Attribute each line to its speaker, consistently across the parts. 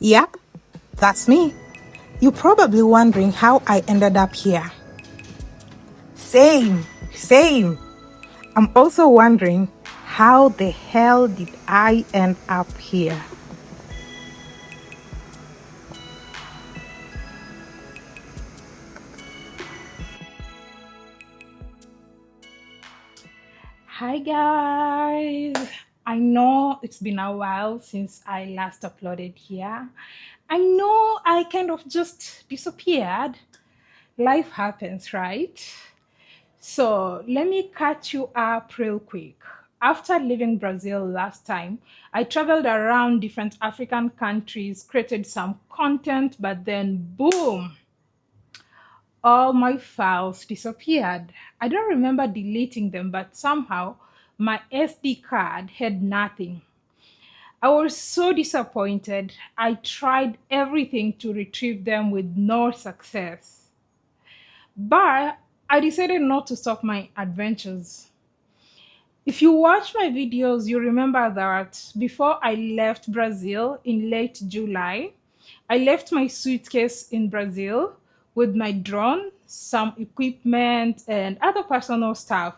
Speaker 1: Yep, that's me. You're probably wondering how I ended up here. Same. I'm also wondering, how the hell did I end up here? Hi guys! I know it's been a while since I last uploaded here. I know I kind of just disappeared. Life happens, right? So let me catch you up real quick. After leaving Brazil last time, I traveled around different African countries, created some content, but then boom, all my files disappeared. I don't remember deleting them, but somehow my SD card had nothing. I was so disappointed. I tried everything to retrieve them with no success. But I decided not to stop my adventures. If you watch my videos, you remember that before I left Brazil in late July, I left my suitcase in Brazil with my drone, some equipment, and other personal stuff.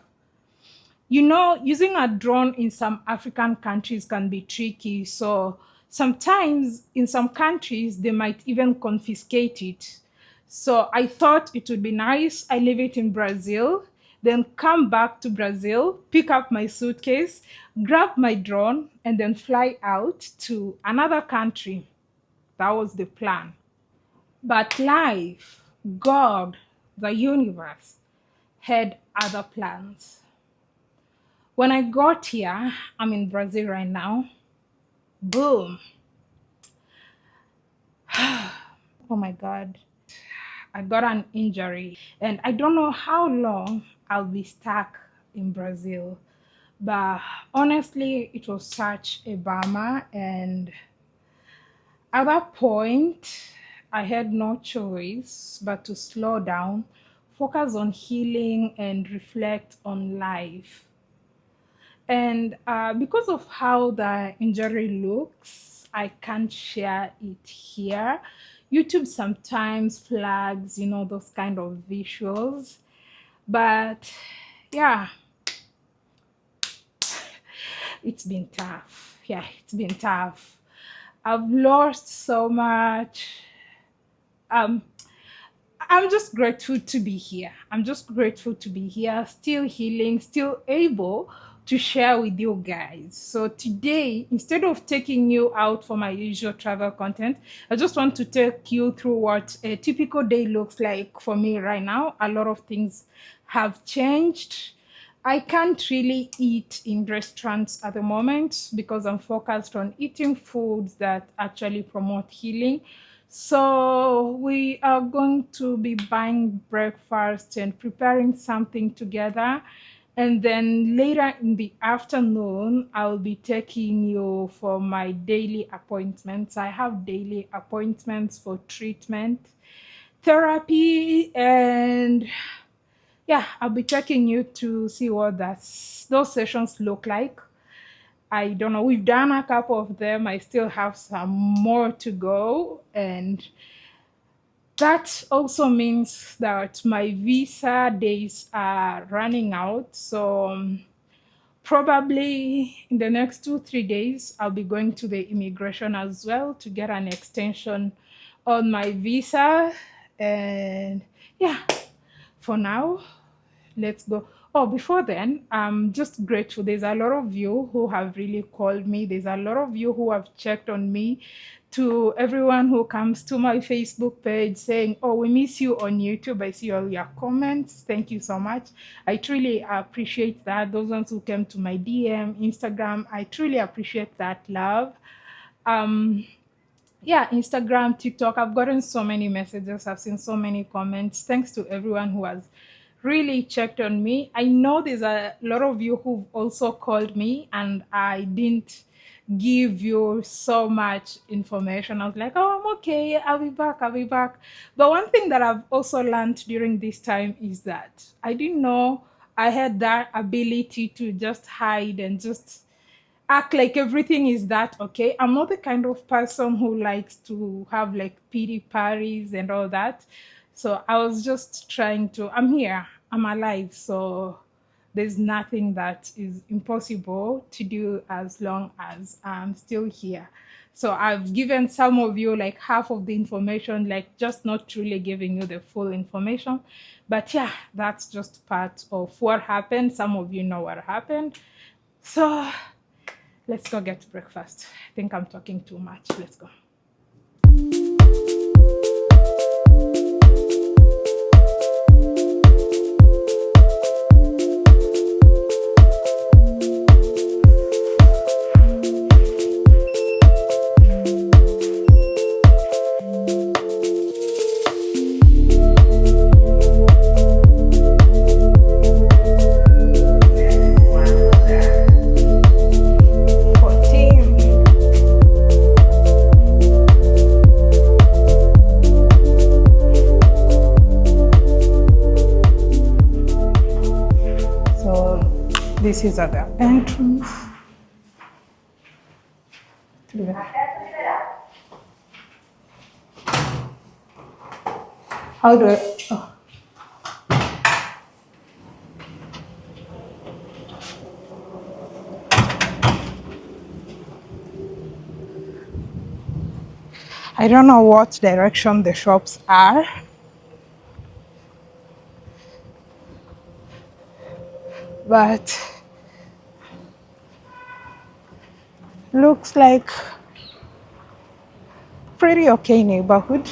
Speaker 1: You know, using a drone in some African countries can be tricky. So sometimes in some countries, they might even confiscate it. So I thought it would be nice. I leave it in Brazil, then come back to Brazil, pick up my suitcase, grab my drone, and then fly out to another country. That was the plan. But life, God, the universe had other plans. When I got here, I'm in Brazil right now. Boom. Oh my God. I got an injury and I don't know how long I'll be stuck in Brazil. But honestly, it was such a bummer. And at that point, I had no choice but to slow down, focus on healing, and reflect on life. And because of how the injury looks, I can't share it here. YouTube sometimes flags, those kind of visuals. But yeah, it's been tough. Yeah, it's been tough. I've lost so much. Um, I'm just grateful to be here. I'm just grateful to be here, still healing, still able to share with you guys. So today, instead of taking you out for my usual travel content, I just want to take you through what a typical day looks like for me right now. A lot of things have changed. I can't really eat in restaurants at the moment because I'm focused on eating foods that actually promote healing. So we are going to be buying breakfast and preparing something together. And then later in the afternoon, I'll be taking you for my daily appointments. I have daily appointments for treatment, therapy, and yeah, I'll be taking you to see what those sessions look like. I don't know. We've done a couple of them. I still have some more to go. And that also means that my visa days are running out. So probably in the next 2 3 days, I'll be going to the immigration as well to get an extension on my visa. And yeah, for now, let's go. Oh, before then, I'm just grateful. There's a lot of you who have really called me. There's a lot of you who have checked on me. To everyone who comes to my Facebook page saying, "Oh, we miss you on YouTube." I see all your comments. Thank you so much. I truly appreciate that. Those ones who came to my DM, Instagram, I truly appreciate that love. Um, yeah, Instagram, TikTok, I've gotten so many messages, I've seen so many comments. Thanks to everyone who has really checked on me. I know there's a lot of you who've also called me and I didn't give you so much information. I was like, "Oh, I'm okay, I'll be back. But one thing that I've also learned during this time is that I didn't know I had that ability to just hide and just act like everything is that okay. I'm not the kind of person who likes to have like pity parties and all that. So I was just trying to, I'm here, I'm alive. So there's nothing that is impossible to do as long as I'm still here. So I've given some of you like half of the information, like just not truly giving you the full information. But yeah, that's just part of what happened. Some of you know what happened. So let's go get breakfast. I think I'm talking too much. Let's go. So this is at the entrance. How do I? Oh. I don't know what direction the shops are, but looks like pretty okay neighborhood.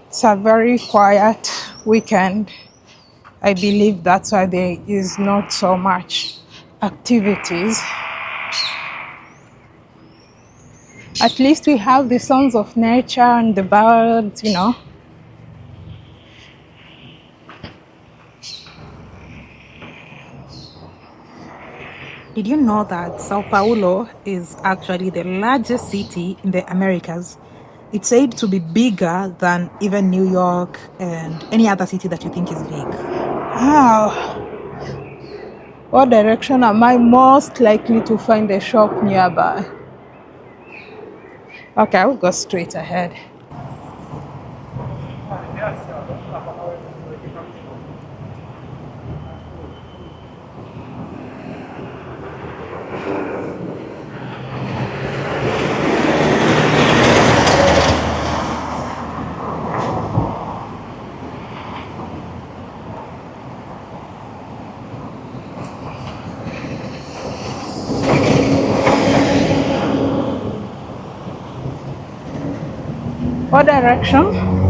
Speaker 1: It's a very quiet weekend. I believe that's why there is not so much activities. At least we have the sounds of nature and the birds, you know.
Speaker 2: Did you know that Sao Paulo is actually the largest city in the Americas? It's said to be bigger than even New York and any other city that you think is big.
Speaker 1: Wow. What direction am I most likely to find a shop nearby? Okay, I'll go straight ahead. What direction?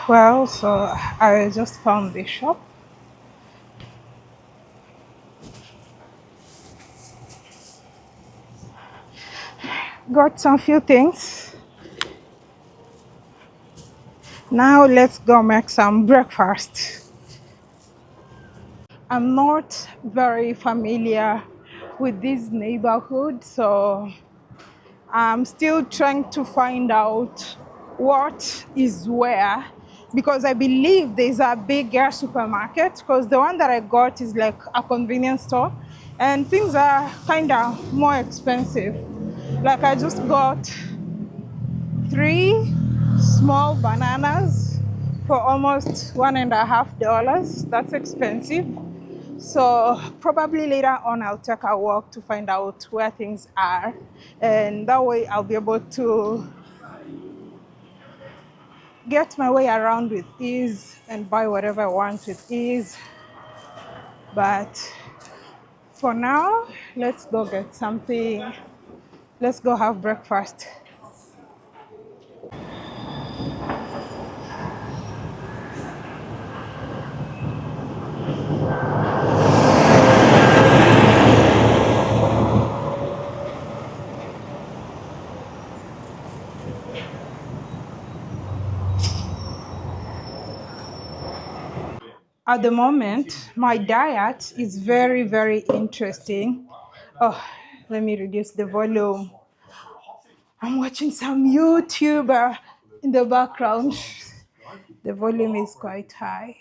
Speaker 1: Well, so I just found this shop. Got some few things. Now let's go make some breakfast. I'm not very familiar with this neighborhood, so I'm still trying to find out what is where, because I believe there's a bigger supermarket, because the one that I got is like a convenience store and things are kind of more expensive. Like I just got 3 small bananas for almost $1.50. That's expensive. So probably later on I'll take a walk to find out where things are, and that way I'll be able to get my way around with ease and buy whatever I want with ease. But for now, let's go get something. Let's go have breakfast. At the moment, my diet is very, very interesting. Oh, let me reduce the volume. I'm watching some YouTuber in the background. The volume is quite high.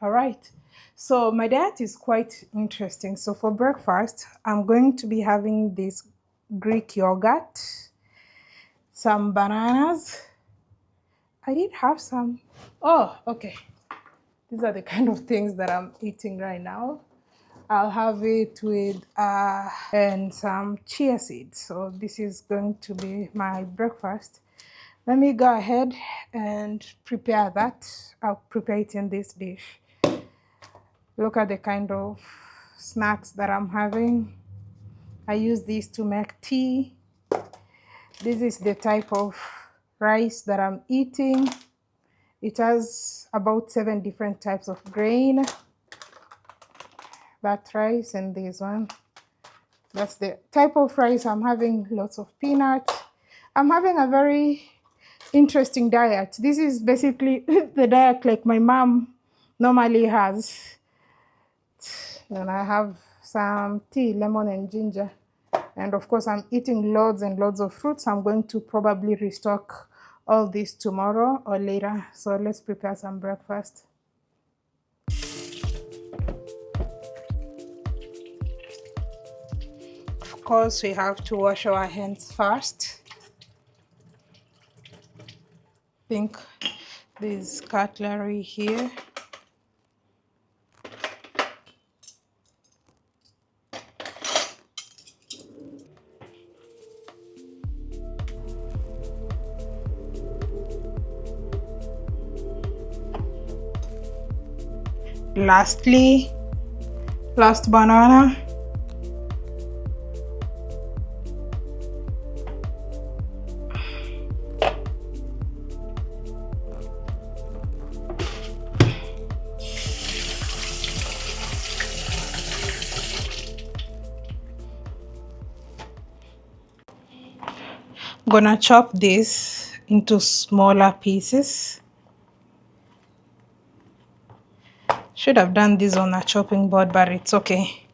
Speaker 1: All right. So my diet is quite interesting. So for breakfast, I'm going to be having this Greek yogurt, some bananas. I did have some. Oh, okay. These are the kind of things that I'm eating right now. I'll have it with and some chia seeds. So this is going to be my breakfast. Let me go ahead and prepare that. I'll prepare it in this dish. Look at the kind of snacks that I'm having. I use these to make tea. This is the type of rice that I'm eating. It has about 7 different types of grain. That rice and this one. That's the type of rice I'm having. Lots of peanuts. I'm having a very interesting diet. This is basically the diet like my mom normally has. Then I have some tea, lemon and ginger. And of course, I'm eating loads and loads of fruits. I'm going to probably restock all this tomorrow or later. So let's prepare some breakfast. Of course, we have to wash our hands first. I think there's cutlery here. Lastly, last banana. I'm gonna chop this into smaller pieces. Should have done this on a chopping board, but it's okay.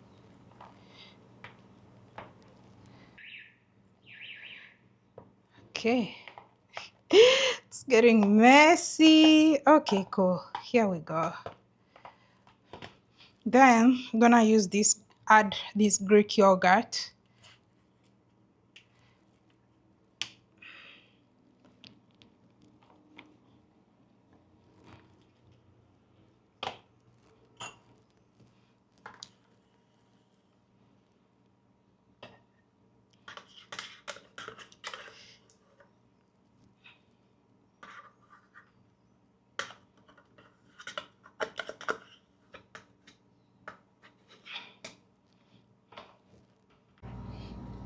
Speaker 1: Okay. It's getting messy. Okay, cool. Here we go. Then I'm gonna use this, add this Greek yogurt.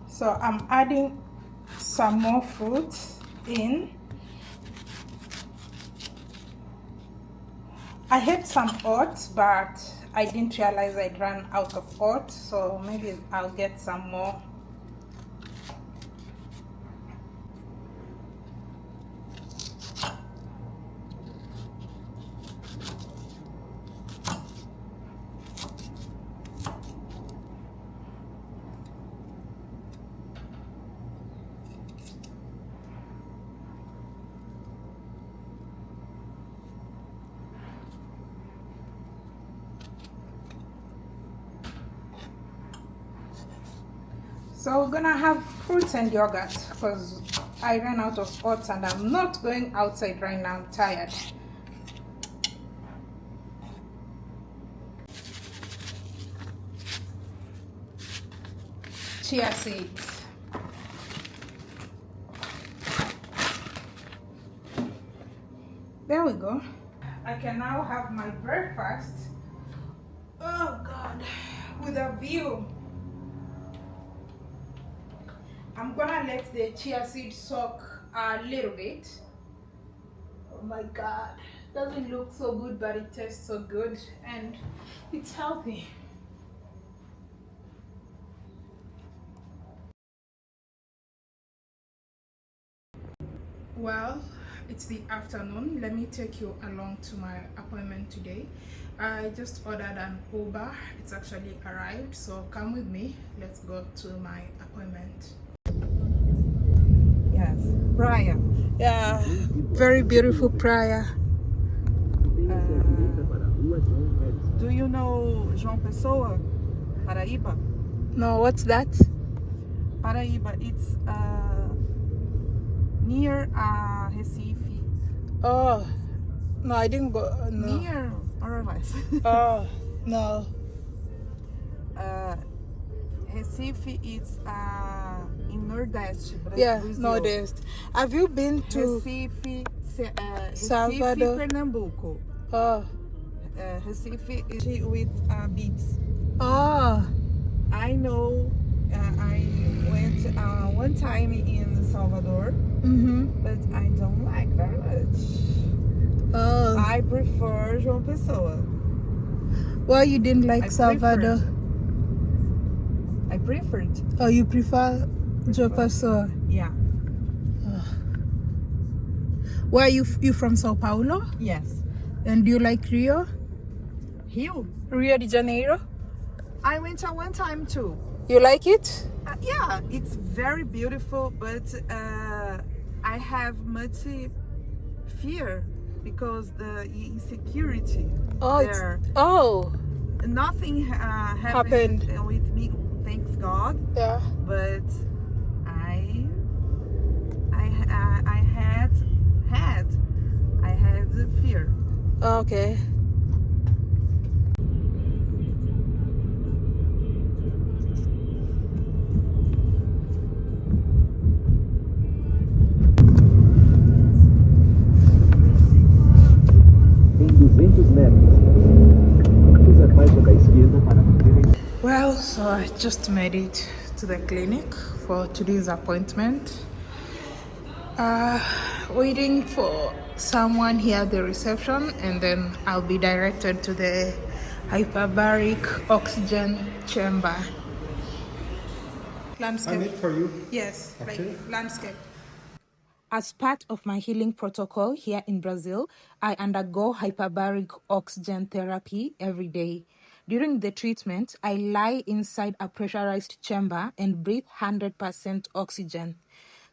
Speaker 1: So I'm adding some more fruit in. I had some oats, but I didn't realize I'd run out of oats, so maybe I'll get some more. So we're gonna have fruits and yogurt because I ran out of oats and I'm not going outside right now, I'm tired. chia seeds. There we go. I can now have my breakfast. Oh God, with a view. I'm gonna let the chia seed soak a little bit. Oh my God, doesn't look so good, but it tastes so good and it's healthy. Well, it's the afternoon. Let me take you along to my appointment today. I just ordered an Uber. It's actually arrived, so come with me. Let's go to my appointment.
Speaker 2: Yes, praia.
Speaker 1: Yeah, very beautiful praia.
Speaker 2: Do you know João Pessoa, Paraíba?
Speaker 1: No, what's that?
Speaker 2: Paraíba, it's near Recife.
Speaker 1: Oh, no, I didn't go. No.
Speaker 2: Near, more or less.
Speaker 1: Oh, no.
Speaker 2: Recife is in Nordeste,
Speaker 1: Yeah,
Speaker 2: Brazil.
Speaker 1: Nordeste. Have you been to
Speaker 2: Recife,
Speaker 1: Salvador?
Speaker 2: Pernambuco.
Speaker 1: Oh.
Speaker 2: Recife is with beats.
Speaker 1: Oh.
Speaker 2: I know. I went one time in Salvador, but I don't like very much.
Speaker 1: Oh.
Speaker 2: I prefer João Pessoa.
Speaker 1: Why you didn't like Salvador?
Speaker 2: I preferred.
Speaker 1: Oh, you prefer João Pessoa?
Speaker 2: Yeah.
Speaker 1: Where you from Sao Paulo?
Speaker 2: Yes.
Speaker 1: And do you like Rio?
Speaker 2: Rio
Speaker 1: de Janeiro?
Speaker 2: I went one time too.
Speaker 1: You like it?
Speaker 2: Yeah, it's very beautiful, but I have much fear because the insecurity there. Nothing happened with me, thanks God.
Speaker 1: Yeah.
Speaker 2: But I had fear.
Speaker 1: Okay. Well, so I just made it to the clinic for today's appointment. Waiting for someone here at the reception, and then I'll be directed to the hyperbaric oxygen chamber. Landscape.
Speaker 3: I made for you.
Speaker 1: Yes,
Speaker 3: Okay.
Speaker 1: like landscape.
Speaker 2: As part of my healing protocol here in Brazil, I undergo hyperbaric oxygen therapy every day. During the treatment, I lie inside a pressurized chamber and breathe 100% oxygen.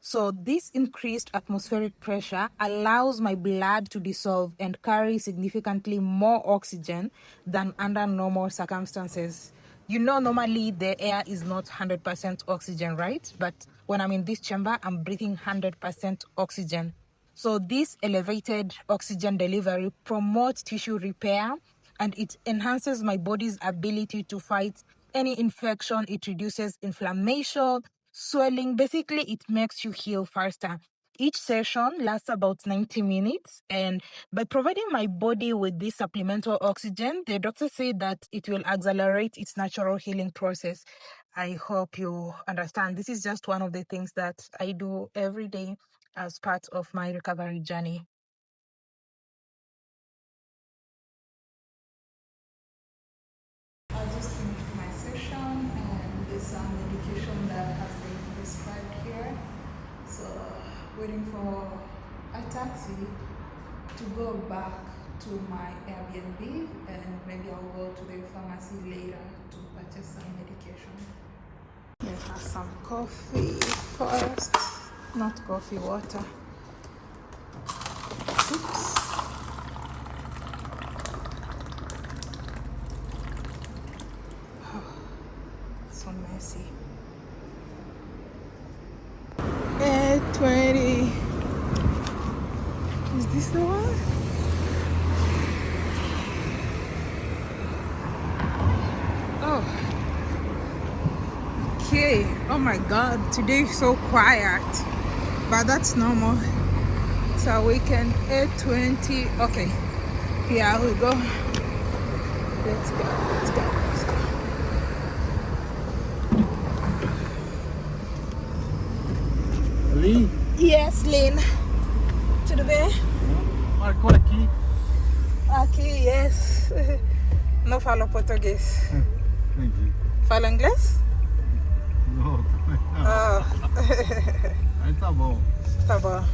Speaker 2: So this increased atmospheric pressure allows my blood to dissolve and carry significantly more oxygen than under normal circumstances. You know, normally the air is not 100% oxygen, right? But when I'm in this chamber, I'm breathing 100% oxygen. So this elevated oxygen delivery promotes tissue repair, and it enhances my body's ability to fight any infection. It reduces inflammation, swelling. Basically, it makes you heal faster. Each session lasts about 90 minutes, and by providing my body with this supplemental oxygen, the doctor said that it will accelerate its natural healing process. I hope you understand. This is just one of the things that I do every day as part of my recovery journey. I just finished my session, and there's some medication that has been prescribed here. So, waiting for a taxi to go back to my Airbnb, and maybe I'll go to the pharmacy later to purchase some medication. Let's have some coffee first. Not coffee, water. Oops. So messy. 8:20. Is this the one? Oh. Okay. Oh my god, today is so quiet, but that's normal. It's a weekend. 8:20. Okay, here we go. Let's go, let's go, let's go.
Speaker 3: Ali,
Speaker 2: Yes, Lynn. Tudo bem?
Speaker 3: marcou aqui.
Speaker 2: Aqui, yes. Não falo português.
Speaker 3: Entendi.
Speaker 2: Fala inglês?
Speaker 3: Não, também não.
Speaker 2: Ah,
Speaker 3: Aí tá bom.
Speaker 2: tá bom.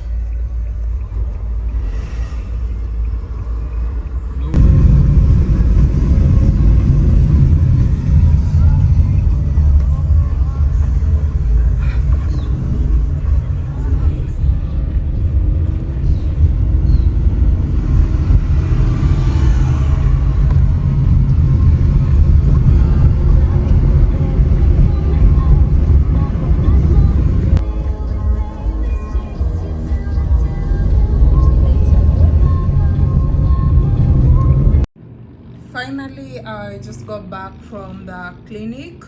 Speaker 2: Finally, I just got back from the clinic.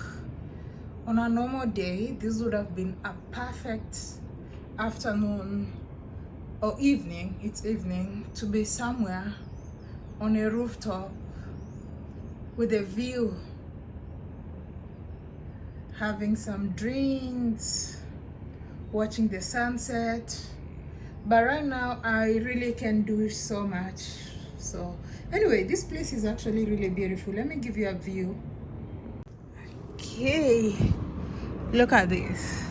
Speaker 2: On a normal day, this would have been a perfect afternoon or evening, it's evening, to be somewhere on a rooftop with a view, having some drinks, watching the sunset. But right now, I really can do so much. So anyway, this place is actually really beautiful. Let me give you a view. Okay, look at this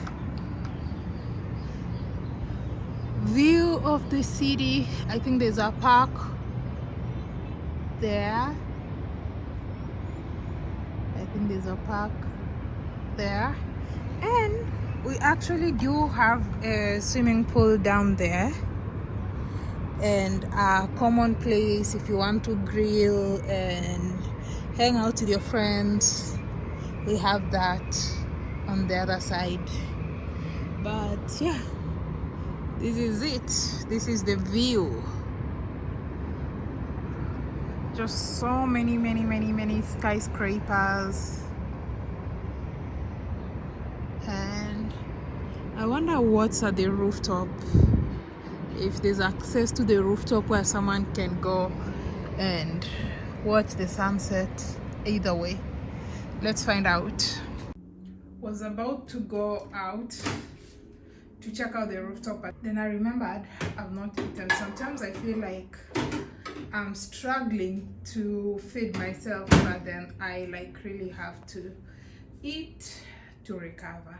Speaker 2: view of the city. I think there's a park there. I think there's a park there, and we actually do have a swimming pool down there, and a common place if you want to grill and hang out with your friends. We have that on the other side. But yeah, this is it. This is the view. Just so many skyscrapers. And I wonder what's at the rooftop. If there's access to the rooftop where someone can go and watch the sunset. Either way, let's find out. Was about to go out to check out the rooftop, but then I remembered I've not eaten. Sometimes I feel like I'm struggling to feed myself, but then I like really have to eat to recover.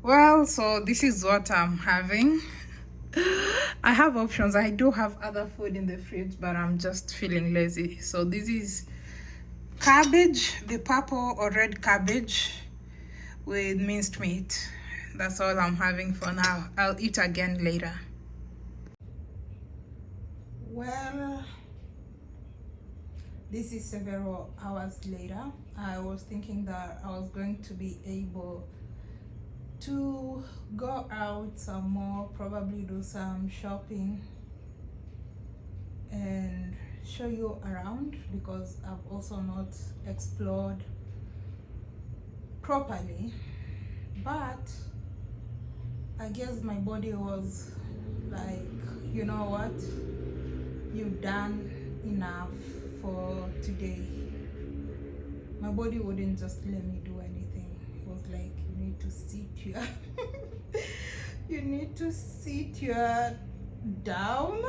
Speaker 2: Well, so this is what I'm having. I have options. I do have other food in the fridge, but I'm just feeling lazy. So this is cabbage, the purple or red cabbage with minced meat. That's all I'm having for now. I'll eat again later. Well, this is several hours later. I was thinking that I was going to be able to go out some more, probably do some shopping and show you around, because I've also not explored properly. But I guess my body was like, you know what, you've done enough for today. My body wouldn't just let me do anything. It was like, you need to sit here. You need to sit here down.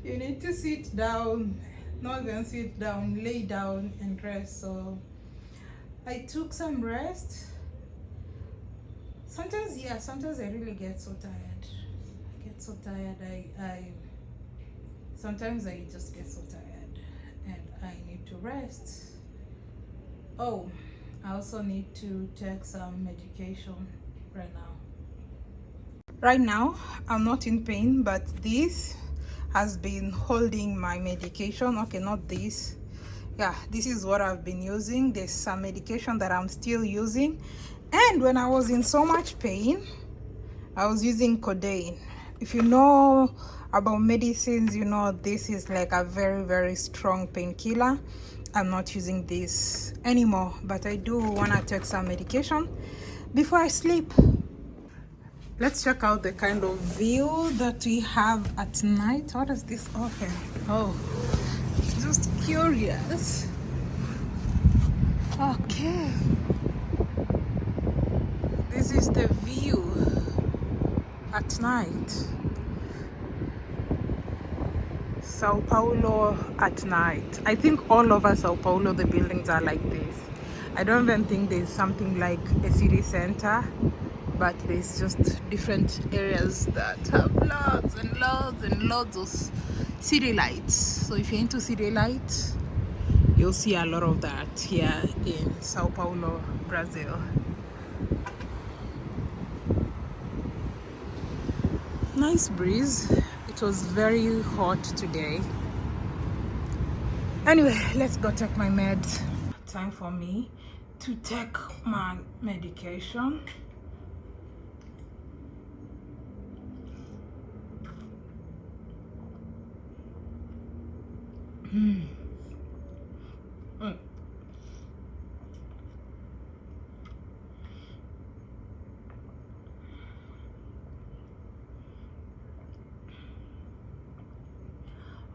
Speaker 2: You need to sit down, not even sit down, lay down and rest. So I took some rest. Sometimes, yeah, sometimes I really get so tired. I get so tired. Sometimes I just get so tired and I need to rest. Oh, I also need to take some medication right now. Right now, I'm not in pain, but this has been holding my medication. Okay, not this. Yeah, this is what I've been using. There's some medication that I'm still using. And when I was in so much pain, I was using codeine. If you know about medicines, you know, this is like a very, very strong painkiller. I'm not using this anymore, but I do want to take some medication before I sleep. Let's check out the kind of view that we have at night. What is this open? Oh, just curious. Okay, this is the view at night. Sao Paulo at night. I think all over Sao Paulo the buildings are like this. I don't even think there's something like a city center, but there's just different areas that have lots and lots and lots of city lights. So if you're into city lights, you'll see a lot of that here in Sao Paulo, Brazil. Nice breeze. It was very hot today. Anyway, let's go take my meds. Time for me to take my medication.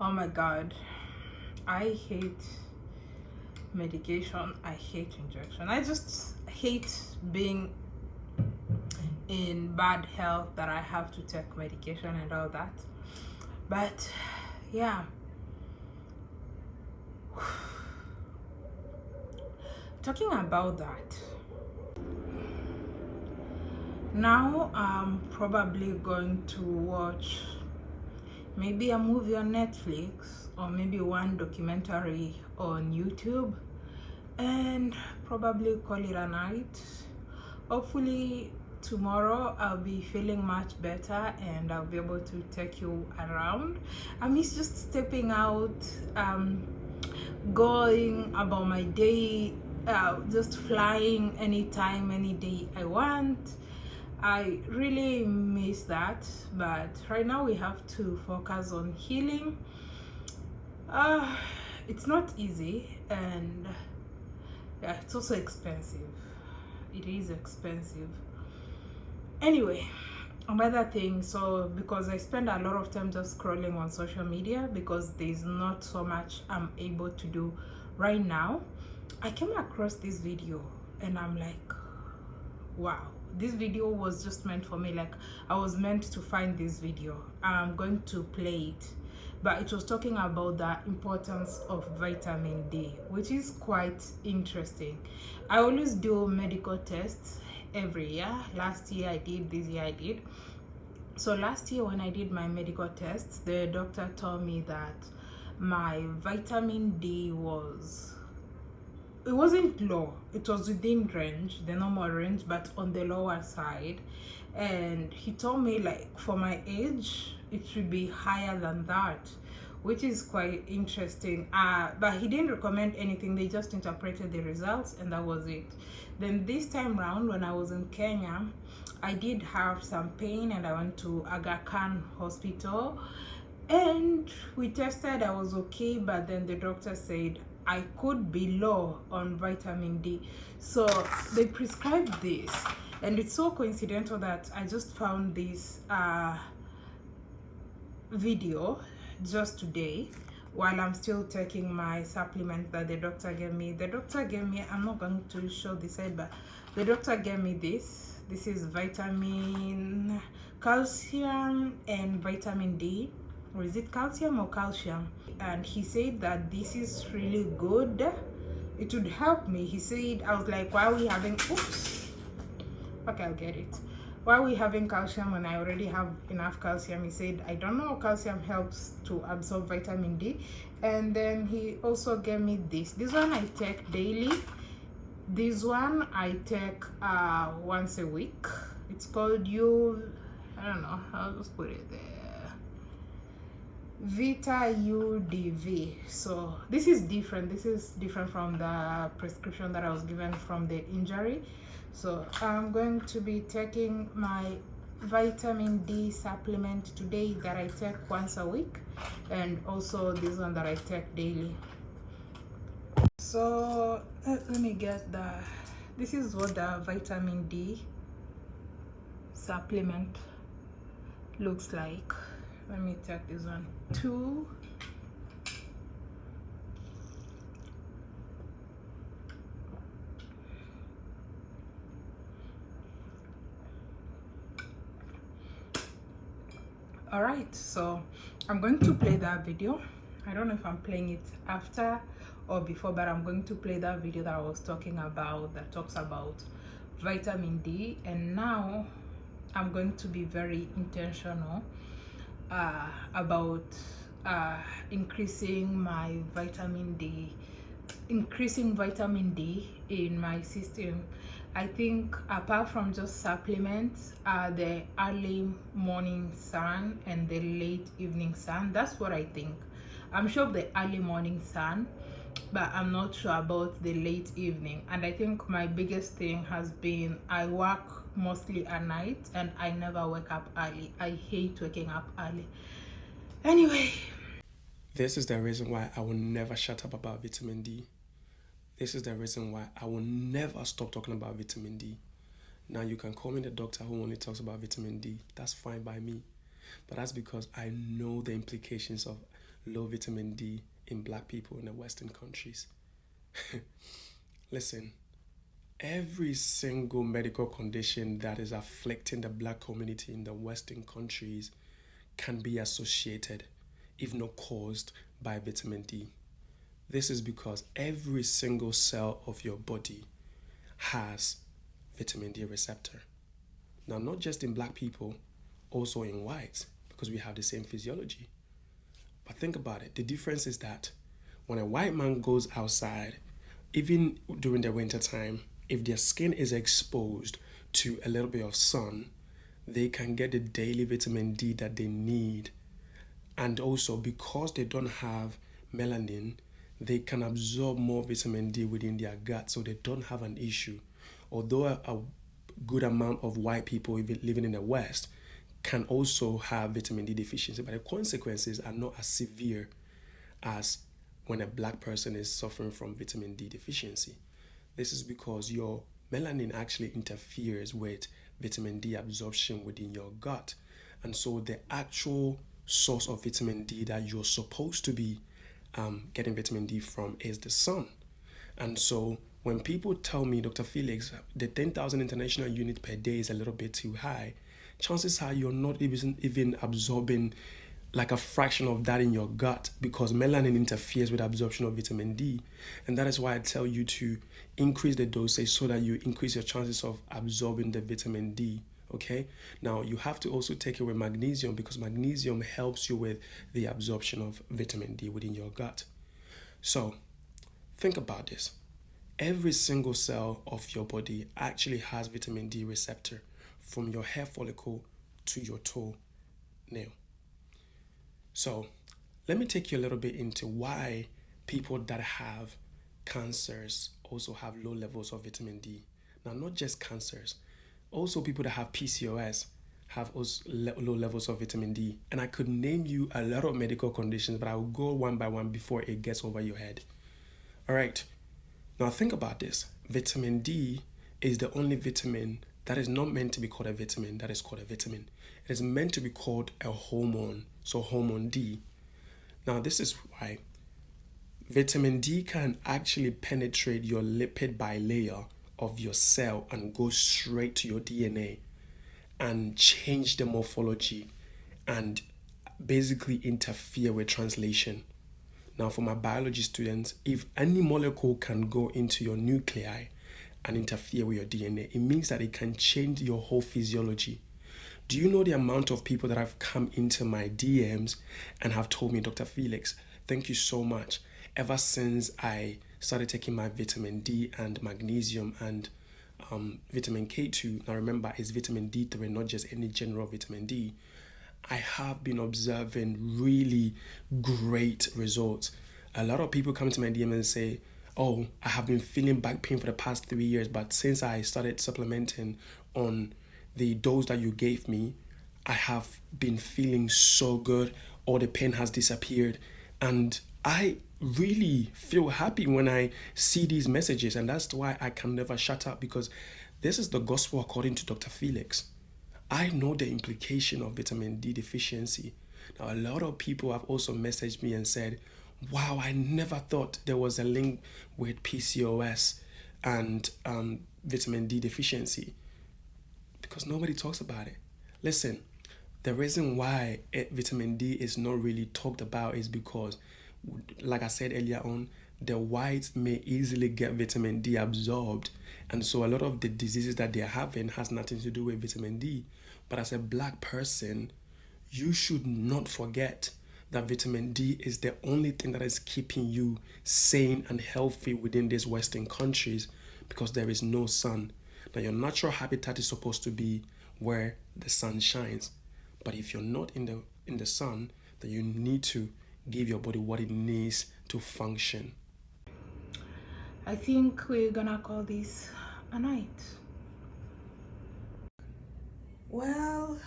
Speaker 2: Oh my god, I hate medication. I hate injection. I just hate being in bad health that I have to take medication and all that. But yeah, talking about that, now I'm probably going to watch maybe a movie on Netflix or maybe one documentary on YouTube and probably call it a night. Hopefully tomorrow I'll be feeling much better and I'll be able to take you around. I miss just stepping out, going about my day, just flying anytime, any day I want. I really miss that, but right now we have to focus on healing. It's not easy, and yeah, it's also expensive. It is expensive. Anyway, another thing, so because I spend a lot of time just scrolling on social media because there's not so much I'm able to do right now, I came across this video and I'm like, wow, this video was just meant for me. Like, I was meant to find this video. I'm going to play it, but it was talking about the importance of vitamin D, which is quite interesting. I always do medical tests every year. Last year I did, this year I did. So last year when I did my medical tests, the doctor told me that my vitamin D was, it wasn't low, it was within range, the normal range, but on the lower side. And he told me, like, for my age it should be higher than that, which is quite interesting. But he didn't recommend anything, they just interpreted the results and that was it. Then this time round when I was in Kenya, I did have some pain and I went to Aga Khan hospital and we tested, I was okay, but then the doctor said I could be low on vitamin D. So they prescribed this, and it's so coincidental that I just found this video just today while I'm still taking my supplement that the doctor gave me. The doctor gave me, I'm not going to show this side, but the doctor gave me this. This is vitamin, calcium and vitamin D. Or is it calcium or calcium? And he said that this is really good, it would help me. He said, I was like, why are we having, oops, okay, I'll get it. Why are we having calcium when I already have enough calcium? He said, I don't know, calcium helps to absorb vitamin D. And then he also gave me this one I take daily, this one I take once a week. It's called I don't know, I'll just put it there, Vita UDV. So this is different from the prescription that I was given from the injury. So I'm going to be taking my
Speaker 1: vitamin D supplement today that I take once a week, and also this one that I take daily. So let me get this is what the vitamin D supplement looks like. Let me take this one. 2 all right, so I'm going to play that video. I don't know if I'm playing it after or before, but I'm going to play that video that I was talking about, that talks about vitamin D. And now I'm going to be very intentional about increasing vitamin D in my system. I think apart from just supplements, the early morning sun and the late evening sun, that's what I think. I'm sure of the early morning sun, but I'm not sure about the late evening. And I think my biggest thing has been I work mostly at night and I never wake up early. I hate waking up early. Anyway,
Speaker 4: this is the reason why I will never shut up about vitamin D. This is the reason why I will never stop talking about vitamin D. Now, you can call me the doctor who only talks about vitamin D. That's fine by me. But that's because I know the implications of low vitamin D in black people in the Western countries. Listen, every single medical condition that is afflicting the black community in the Western countries can be associated, if not caused, by vitamin D. This is because every single cell of your body has vitamin D receptor. Now, not just in black people, also in whites, because we have the same physiology. But think about it. The difference is that when a white man goes outside, even during the winter time, if their skin is exposed to a little bit of sun, they can get the daily vitamin D that they need. And also, because they don't have melanin, they can absorb more vitamin D within their gut, so they don't have an issue. Although a good amount of white people living in the West can also have vitamin D deficiency, but the consequences are not as severe as when a black person is suffering from vitamin D deficiency. This is because your melanin actually interferes with vitamin D absorption within your gut. And so the actual source of vitamin D that you're supposed to be getting vitamin D from is the sun. And so when people tell me, Dr. Felix, the 10,000 international units per day is a little bit too high, chances are you're not even absorbing like a fraction of that in your gut, because melanin interferes with absorption of vitamin D. And that is why I tell you to increase the dosage so that you increase your chances of absorbing the vitamin D. Okay, now you have to also take it with magnesium, because magnesium helps you with the absorption of vitamin D within your gut. So think about this. Every single cell of your body actually has vitamin D receptor, from your hair follicle to your toe nail. So let me take you a little bit into why people that have cancers also have low levels of vitamin D. Now, not just cancers, also people that have PCOS have also low levels of vitamin D. And I could name you a lot of medical conditions, but I will go one by one before it gets over your head. All right. Now think about this. Vitamin D is the only vitamin that is not meant to be called a vitamin that is called a vitamin. It is meant to be called a hormone, so hormone D. Now this is why vitamin D can actually penetrate your lipid bilayer of your cell and go straight to your DNA and change the morphology and basically interfere with translation. Now, for my biology students, if any molecule can go into your nuclei and interfere with your DNA, it means that it can change your whole physiology. Do you know the amount of people that have come into my DMs and have told me, Dr. Felix, thank you so much. Ever since I started taking my vitamin D and magnesium and vitamin K2, now remember, it's vitamin D3, not just any general vitamin D, I have been observing really great results. A lot of people come to my DM and say, oh, I have been feeling back pain for the past 3 years, but since I started supplementing on the dose that you gave me, I have been feeling so good. All the pain has disappeared. And I really feel happy when I see these messages. And that's why I can never shut up, because this is the gospel according to Dr. Felix. I know the implication of vitamin D deficiency. Now, a lot of people have also messaged me and said, wow, I never thought there was a link with PCOS and vitamin D deficiency, because nobody talks about it. Listen, the reason why vitamin D is not really talked about is because, like I said earlier on, the whites may easily get vitamin D absorbed. And so a lot of the diseases that they're having has nothing to do with vitamin D. But as a black person, you should not forget that vitamin D is the only thing that is keeping you sane and healthy within these Western countries, because there is no sun. Now, your natural habitat is supposed to be where the sun shines. But if you're not in the sun, then you need to give your body what it needs to function.
Speaker 1: I think we're gonna call this a night.
Speaker 2: Well,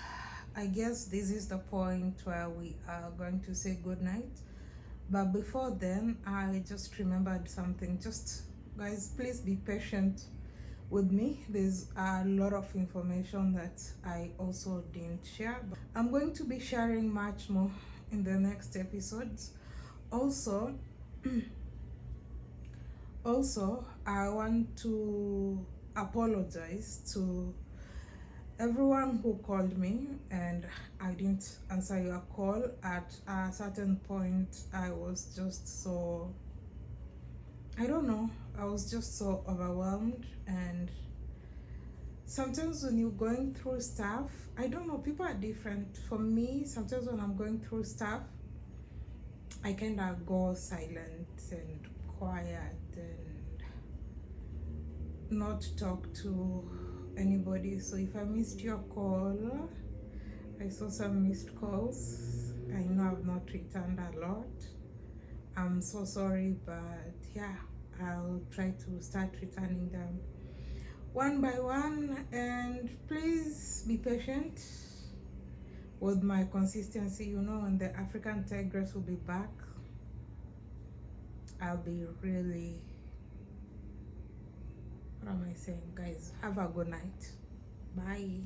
Speaker 2: I guess this is the point where we are going to say good night. But before then, I just remembered something. Just, guys, please be patient with me. There's a lot of information that I also didn't share, but I'm going to be sharing much more in the next episodes. Also, I want to apologize to everyone who called me and I didn't answer your call. At a certain point, I was just so, I don't know, I was just so overwhelmed. And sometimes when you're going through stuff, I don't know, people are different. For me, sometimes when I'm going through stuff, I kind of go silent and quiet and not talk to anybody. So if I missed your call, I saw some missed calls. I know I've not returned a lot. I'm so sorry, but yeah, I'll try to start returning them one by one. And please be patient with my consistency. You know, when the African Tigress will be back, I'll be really, what am I saying, guys? Have a good night. Bye.